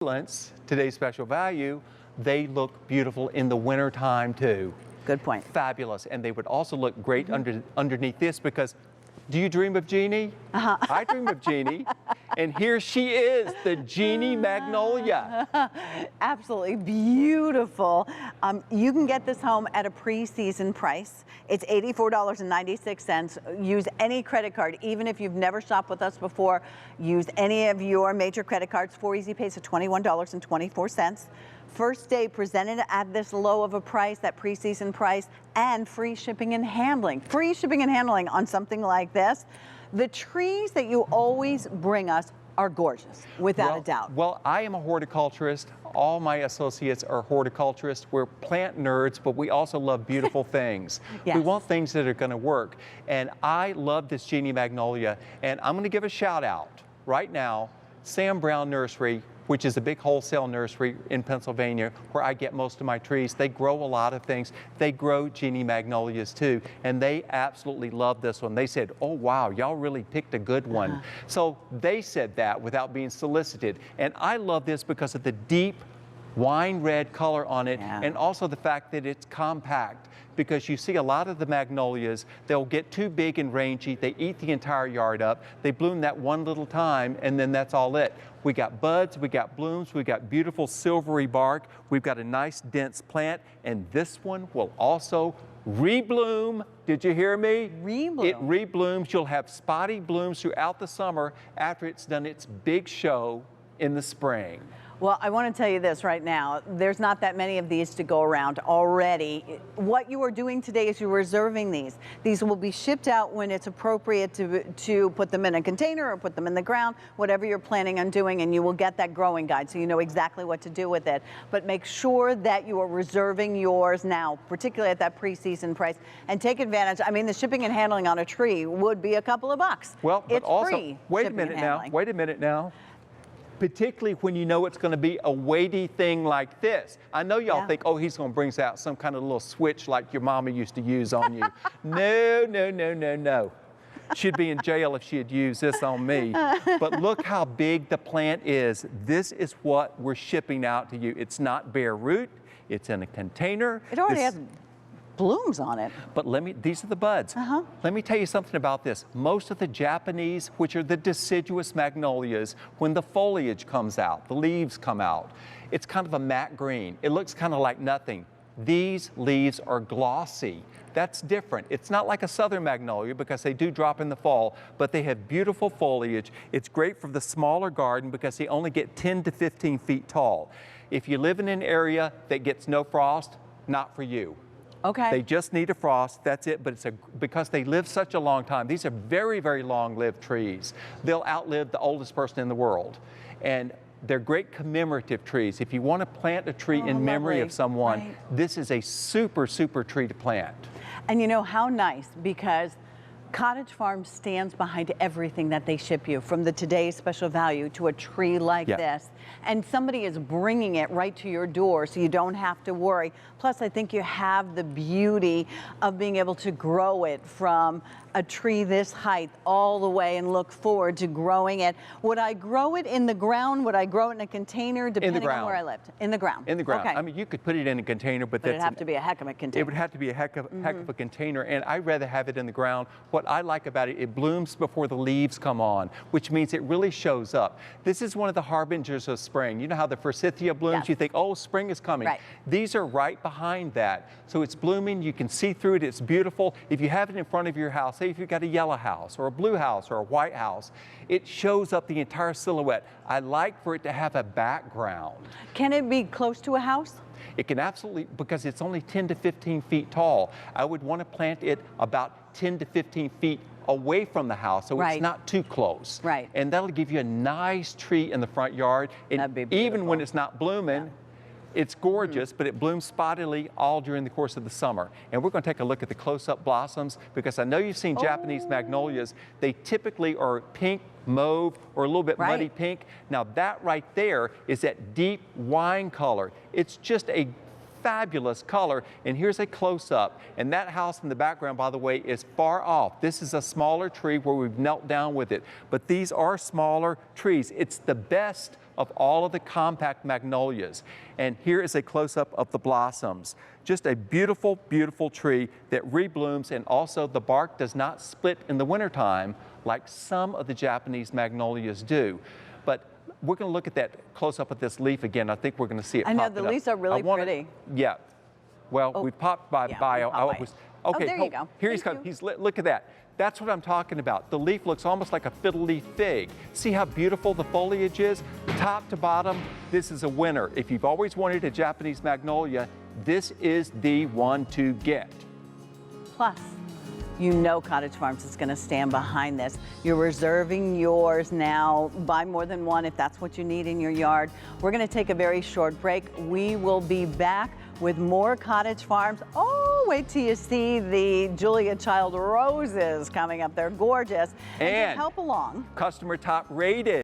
Today's special value, they look beautiful in the winter time too. Good point. Fabulous. And they would also look great underneath this because do you dream of Genie? I dream of Genie. And here she is, the Genie Magnolia. Absolutely beautiful. You can get this home at a pre-season price. It's $84.96. Use any credit card, even if you've never shopped with us before. Use any of your major credit cards. 4 easy pays of $21.24. First day presented at this low of a price, that pre-season price, and free shipping and handling. Free shipping and handling on something like this. The trees that you always bring us are gorgeous, without a doubt. Well, I am a horticulturist. All my associates are horticulturists. We're plant nerds, but we also love beautiful things. Yes. We want things that are going to work. And I love this Genie Magnolia. And I'm going to give a shout out right now. Sam Brown Nursery, which is a big wholesale nursery in Pennsylvania where I get most of my trees. They grow a lot of things. They grow Genie Magnolias too, and they absolutely love this one. They said, oh wow, y'all really picked a good one. So they said that without being solicited. And I love this because of the deep wine red color on it, and also the fact that it's compact, because you see a lot of the magnolias, they'll get too big and rangy, they eat the entire yard up, they bloom that one little time, and then that's all it. We got buds, we got blooms, we got beautiful silvery bark, we've got a nice dense plant, and this one will also rebloom. Did you hear me? Rebloom. It reblooms. You'll have spotty blooms throughout the summer after it's done its big show in the spring. Well, I want to tell you this right now. There's not that many of these to go around already. What you are doing today is you're reserving these. These will be shipped out when it's appropriate to put them in a container or put them in the ground, whatever you're planning on doing, and you will get that growing guide so you know exactly what to do with it. But make sure that you are reserving yours now, particularly at that pre-season price, and take advantage. I mean, the shipping and handling on a tree would be a couple of bucks. Well, but it's also, free. Wait a minute now. Particularly when you know it's going to be a weighty thing like this. I know y'all think, oh, he's going to bring out some kind of little switch like your mama used to use on you. No. She'd be in jail if she had used this on me. But look how big the plant is. This is what we're shipping out to you. It's not bare root. It's in a container. It already has blooms on it. But these are the buds. Let me tell you something about this. Most of the Japanese, which are the deciduous magnolias, when the foliage comes out, the leaves come out, it's kind of a matte green. It looks kind of like nothing. These leaves are glossy. That's different. It's not like a southern magnolia because they do drop in the fall, but they have beautiful foliage. It's great for the smaller garden because they only get 10 to 15 feet tall. If you live in an area that gets no frost, not for you. Okay. They just need a frost, that's it, but because they live such a long time. These are very, very long-lived trees. They'll outlive the oldest person in the world. And they're great commemorative trees. If you want to plant a tree in memory of someone, this is a super, super tree to plant. And you know how nice, because Cottage Farm stands behind everything that they ship you, from the today's special value to a tree like this. And somebody is bringing it right to your door so you don't have to worry. Plus, I think you have the beauty of being able to grow it from a tree this height all the way and look forward to growing it. Would I grow it in the ground? Would I grow it in a container, depending on where I lived? In the ground. In the ground. Okay. I mean, you could put it in a container, but it'd have to be a heck of a container. It would have to be a heck of a container, and I'd rather have it in the ground. What I like about it, it blooms before the leaves come on, which means it really shows up. This is one of the harbingers of spring. You know how the forsythia blooms? You think, oh, spring is coming. These are right behind that. So it's blooming, you can see through it, it's beautiful. If you have it in front of your house, say if you've got a yellow house or a blue house or a white house, it shows up the entire silhouette. I like for it to have a background. Can it be close to a house? It can absolutely, because it's only 10 to 15 feet tall. I would want to plant it about 10 to 15 feet away from the house, so it's not too close. And that'll give you a nice tree in the front yard. And even when it's not blooming, it's gorgeous, but it blooms spottily all during the course of the summer. And we're going to take a look at the close-up blossoms, because I know you've seen Japanese magnolias. They typically are pink, mauve, or a little bit muddy pink. Now that right there is that deep wine color. It's just a fabulous color. And here's a close-up. And that house in the background, by the way, is far off. This is a smaller tree where we've knelt down with it. But these are smaller trees. It's the best of all of the compact magnolias. And here is a close-up of the blossoms. Just a beautiful, beautiful tree that reblooms, and also the bark does not split in the wintertime like some of the Japanese magnolias do. But we're going to look at that close-up of this leaf again. I think we're going to see it I know, popping the up. leaves are really pretty. Yeah. Well, Oh, we popped by. yeah, by. we popped by. Okay, there you go. Here he's Thank coming. you. Look at that. That's what I'm talking about. The leaf looks almost like a fiddle leaf fig. See how beautiful the foliage is? Top to bottom, this is a winner. If you've always wanted a Japanese magnolia, this is the one to get. Plus, you know Cottage Farms is going to stand behind this. You're reserving yours now. Buy more than one if that's what you need in your yard. We're going to take a very short break. We will be back with more Cottage Farms. Oh, wait till you see the Julia Child roses coming up. They're gorgeous. And to And help along, customer top rated.